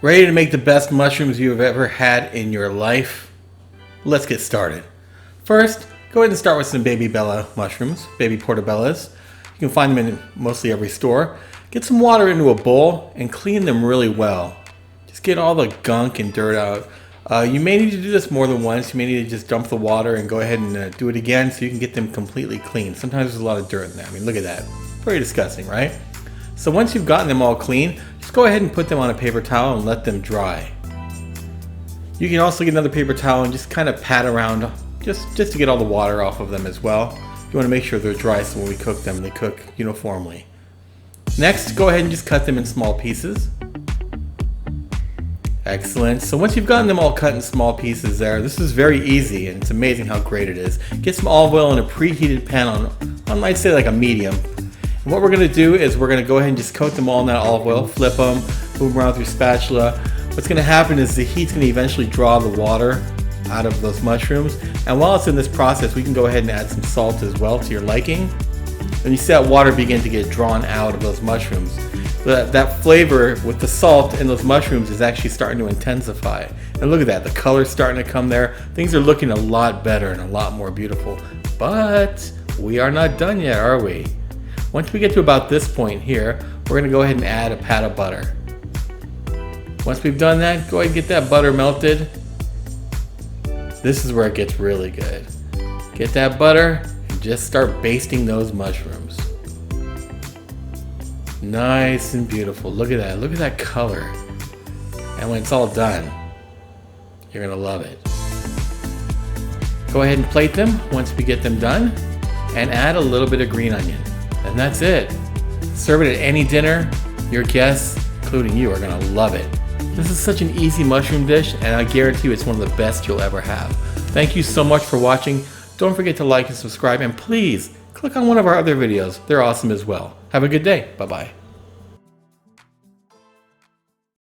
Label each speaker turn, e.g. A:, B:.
A: Ready to make the best mushrooms you have ever had in your life? Let's get started. First, go ahead and start with some baby bella mushrooms, baby portobellas. You can find them in mostly every store. Get some water into a bowl and clean them really well. Just get all the gunk and dirt out. You may need to do this more than once. You may need to just dump the water and go ahead and do it again so you can get them completely clean. Sometimes there's a lot of dirt in there. I mean, look at that. Very disgusting, right? So once you've gotten them all clean, just go ahead and put them on a paper towel and let them dry. You can also get another paper towel and just kind of pat around just to get all the water off of them as well. You want to make sure they're dry so when we cook them, they cook uniformly. Next, go ahead and just cut them in small pieces. Excellent. So once you've gotten them all cut in small pieces there, this is very easy and it's amazing how great it is. Get some olive oil in a preheated pan on I'd say like a medium. And what we're going to do is we're going to go ahead and just coat them all in that olive oil, flip them, move them around through spatula. What's going to happen is the heat's going to eventually draw the water out of those mushrooms. And while it's in this process, we can go ahead and add some salt as well to your liking. And you see that water begin to get drawn out of those mushrooms. That flavor with the salt in those mushrooms is actually starting to intensify. And look at that, the color's starting to come there. Things are looking a lot better and a lot more beautiful. But we are not done yet, are we? Once we get to about this point here, we're going to go ahead and add a pat of butter. Once we've done that, go ahead and get that butter melted. This is where it gets really good. Get that butter and just start basting those mushrooms. Nice and beautiful. Look at that. Look at that color. And when it's all done, you're going to love it. Go ahead and plate them once we get them done and add a little bit of green onion. And that's it. Serve it at any dinner. Your guests, including you, are going to love it. This is such an easy mushroom dish, and I guarantee you it's one of the best you'll ever have. Thank you so much for watching. Don't forget to like and subscribe, and please click on one of our other videos. They're awesome as well. Have a good day. Bye-bye.